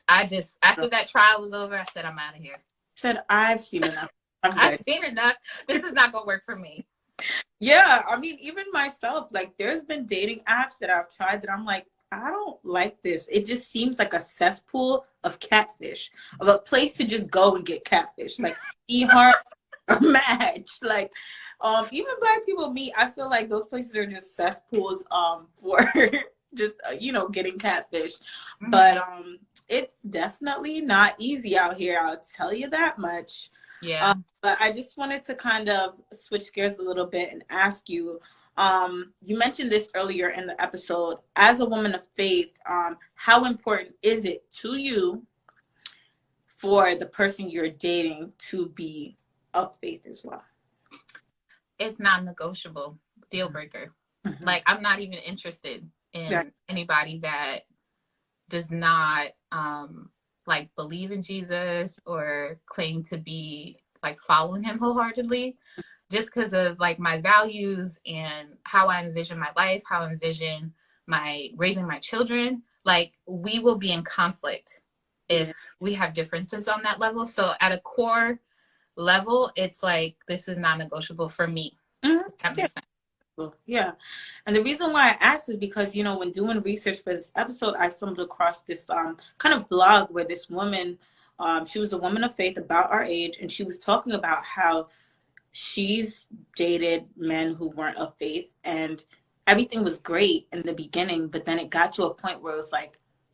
After that trial was over, I said, I'm out of here. Said, I've seen enough. I've seen enough. This is not going to work for me. Yeah. I mean, even myself, like there's been dating apps that I've tried that I'm like, I don't like this. It just seems like a cesspool of catfish, of a place to just go and get catfish. Like eHeart or Match. Like, even Black people meet, I feel like those places are just cesspools for just getting catfish. Mm-hmm. But it's definitely not easy out here, I'll tell you that much. Yeah. But I just wanted to kind of switch gears a little bit and ask you, you mentioned this earlier in the episode, as a woman of faith, how important is it to you for the person you're dating to be of faith as well? It's not negotiable, deal breaker. Mm-hmm. Like, I'm not even interested in anybody that does not like believe in Jesus or claim to be like following him wholeheartedly, just because of like my values and how I envision my life, how I envision my raising my children. Like, we will be in conflict if we have differences on that level. So at a core level, it's like, this is non-negotiable for me. Mm-hmm. That makes sense. Yeah. And the reason why I asked is because, when doing research for this episode, I stumbled across this kind of blog where this woman, she was a woman of faith about our age, and she was talking about how she's dated men who weren't of faith, and everything was great in the beginning, but then it got to a point where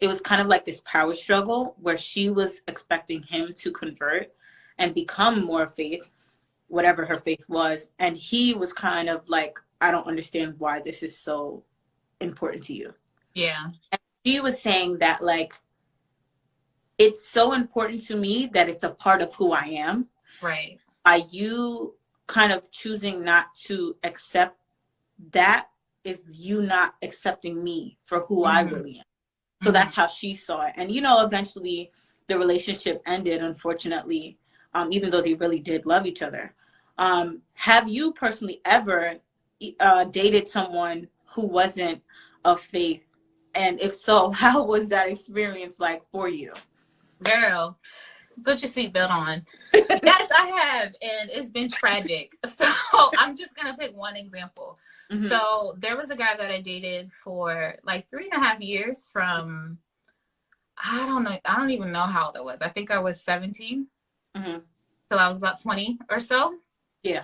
it was kind of like this power struggle where she was expecting him to convert and become more faith, whatever her faith was, and he was kind of like, I don't understand why this is so important to you. Yeah. And she was saying that, like, it's so important to me that it's a part of who I am. Right. By you kind of choosing not to accept that is you not accepting me for who I really am. So that's how she saw it. And, eventually the relationship ended, unfortunately, even though they really did love each other. Have you personally ever dated someone who wasn't of faith? And if so, how was that experience like for you? Girl, put your seatbelt on. Yes, I have, and it's been tragic. So I'm just gonna pick one example. Mm-hmm. So there was a guy that I dated for like 3.5 years from, I don't even know how old I was. I think I was 17. Mm-hmm. So I was about 20 or so. Yeah.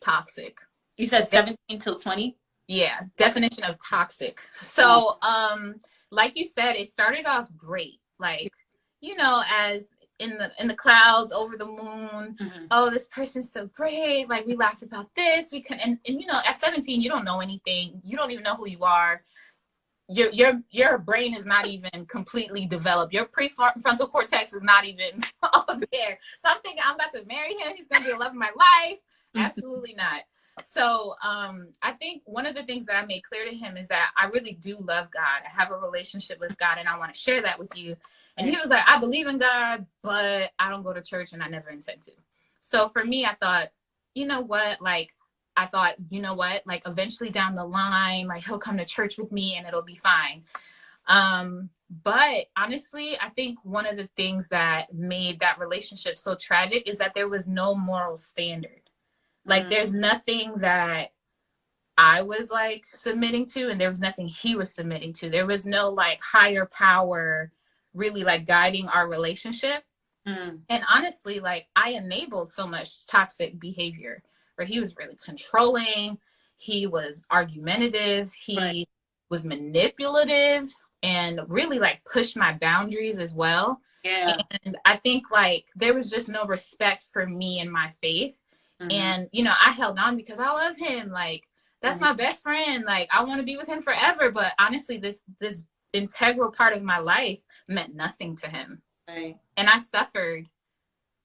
Toxic. You said 17 till 20? Yeah, definition of toxic. So, like you said, it started off great. Like, as in the clouds, over the moon. Mm-hmm. Oh, this person's so great. Like, we laugh about this. We can, and at 17, you don't know anything. You don't even know who you are. Your brain is not even completely developed. Your prefrontal cortex is not even all there. So I'm thinking, I'm about to marry him. He's going to be the love of my life. Absolutely not. So I think one of the things that I made clear to him is that I really do love God. I have a relationship with God, and I want to share that with you. And he was like, I believe in God, but I don't go to church, and I never intend to. So for me, I thought, like, eventually down the line, like, he'll come to church with me and it'll be fine. But honestly, I think one of the things that made that relationship so tragic is that there was no moral standard. Like, there's nothing that I was like submitting to, and there was nothing he was submitting to. There was no like higher power really like guiding our relationship. And honestly, like, I enabled so much toxic behavior where he was really controlling. He was argumentative. He was manipulative and really like pushed my boundaries as well. Yeah. And I think like there was just no respect for me and my faith. And, I held on because I love him. Like, that's my best friend. Like, I want to be with him forever. But honestly, this integral part of my life meant nothing to him. Right. And I suffered,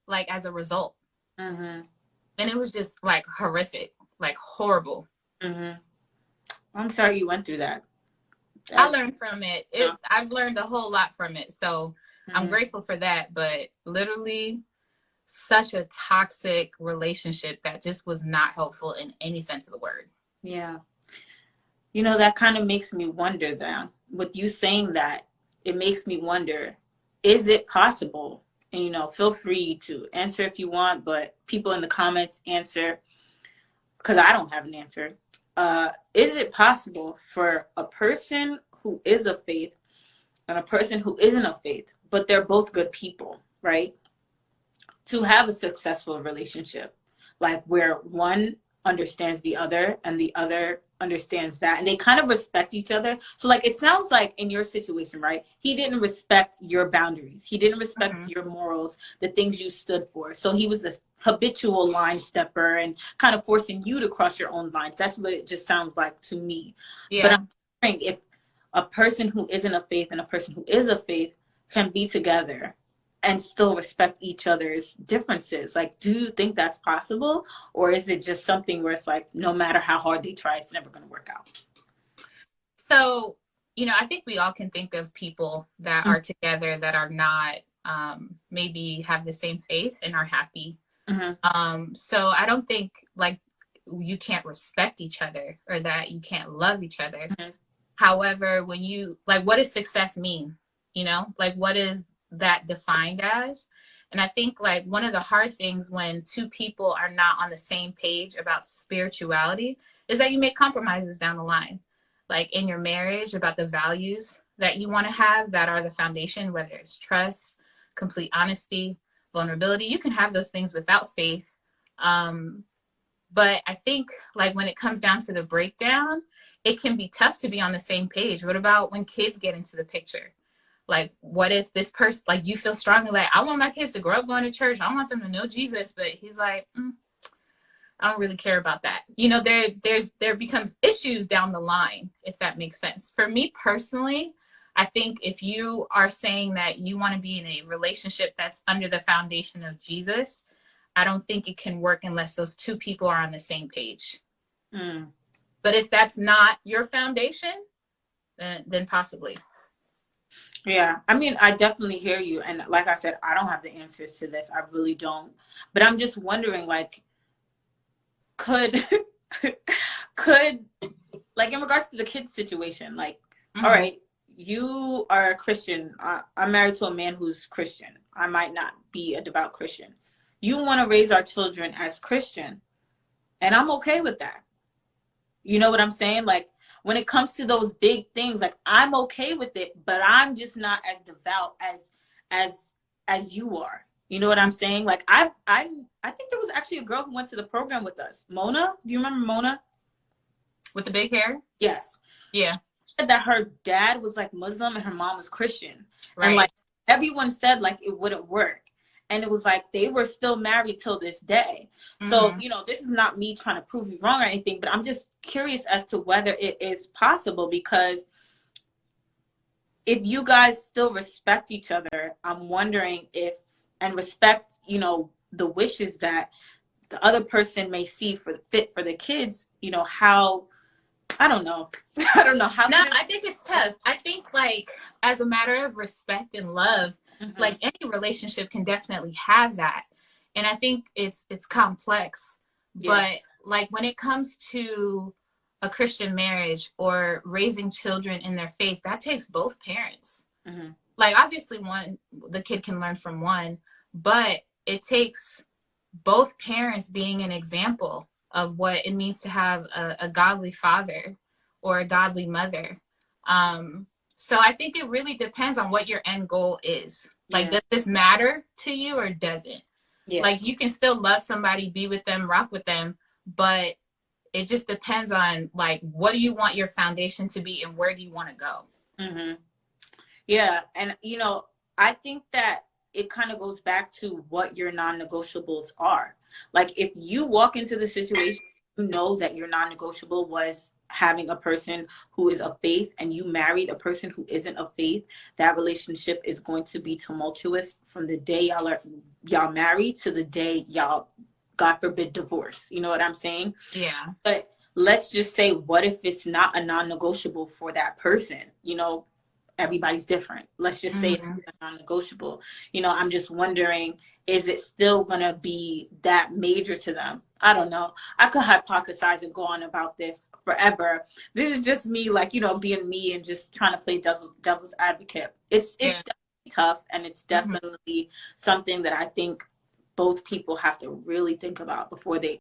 like, as a result. And it was just, like, horrific, like, horrible. I'm sorry you went through that. I learned from it. I've learned a whole lot from it. So I'm grateful for that. But literally, such a toxic relationship that just was not helpful in any sense of the word. Yeah. That kind of makes me wonder then, with you saying that, it makes me wonder, is it possible? And, feel free to answer if you want, but people in the comments answer, because I don't have an answer. Is it possible for a person who is of faith and a person who isn't of faith, but they're both good people, right, to have a successful relationship, like where one understands the other and the other understands that, and they kind of respect each other? So like, it sounds like in your situation, right, he didn't respect your boundaries, he didn't respect your morals, the things you stood for, so he was this habitual line stepper and kind of forcing you to cross your own lines. That's what it just sounds like to me. Yeah. But I'm wondering if a person who isn't of faith and a person who is of faith can be together and still respect each other's differences. Like, do you think that's possible? Or is it just something where it's like, no matter how hard they try, it's never going to work out? So, I think we all can think of people that are together that are not, maybe have the same faith and are happy. So I don't think like you can't respect each other or that you can't love each other. However, when you, like, what does success mean? Like, what is that defined as? And I think like one of the hard things when two people are not on the same page about spirituality is that you make compromises down the line, like in your marriage, about the values that you want to have that are the foundation, whether it's trust, complete honesty, vulnerability. You can have those things without faith. But I think like when it comes down to the breakdown, it can be tough to be on the same page. What about when kids get into the picture? Like, what if this person, like, you feel strongly like, I want my kids to grow up going to church, I want them to know Jesus, but he's like, I don't really care about that. There becomes issues down the line, if that makes sense. For me personally, I think if you are saying that you want to be in a relationship that's under the foundation of Jesus, I don't think it can work unless those two people are on the same page. But if that's not your foundation, then possibly. Yeah, I mean, I definitely hear you. And like I said, I don't have the answers to this. I really don't. But I'm just wondering, like, could, like, in regards to the kids situation, like, all right, you are a Christian. I'm married to a man who's Christian. I might not be a devout Christian. You want to raise our children as Christian, and I'm okay with that. You know what I'm saying? Like, when it comes to those big things, like, I'm okay with it, but I'm just not as devout as you are. You know what I'm saying? Like, I think there was actually a girl who went to the program with us. Mona, do you remember Mona? With the big hair? Yes. Yeah. She said that her dad was like Muslim and her mom was Christian. Right. And like everyone said like it wouldn't work. And it was like they were still married till this day. So, this is not me trying to prove you wrong or anything, but I'm just curious as to whether it is possible, because if you guys still respect each other, I'm wondering if, and respect, the wishes that the other person may see for the kids, how, I don't know. I don't know how. No, I think it's tough. I think like as a matter of respect and love, like any relationship can definitely have that. And I think it's complex. Yeah. But like when it comes to a Christian marriage or raising children in their faith, that takes both parents. Like obviously the kid can learn from one, but it takes both parents being an example of what it means to have a godly father or a godly mother. So I think it really depends on what your end goal is. Like, does this matter to you or doesn't? Yeah. Like, you can still love somebody, be with them, rock with them, but it just depends on, like, what do you want your foundation to be and where do you want to go? Yeah. And, I think that it kind of goes back to what your non-negotiables are. Like, if you walk into the situation, you know that your non-negotiable was having a person who is of faith, and you married a person who isn't of faith, that relationship is going to be tumultuous from the day y'all married to the day y'all, God forbid, divorce. You know what I'm saying? Yeah. But let's just say, what if it's not a non-negotiable for that person? Everybody's different. Let's just say it's non-negotiable. I'm just wondering, is it still going to be that major to them? I don't know. I could hypothesize and go on about this forever. This is just me, like, being me and just trying to play devil's advocate. It's tough, and it's Mhm. definitely something that I think both people have to really think about before they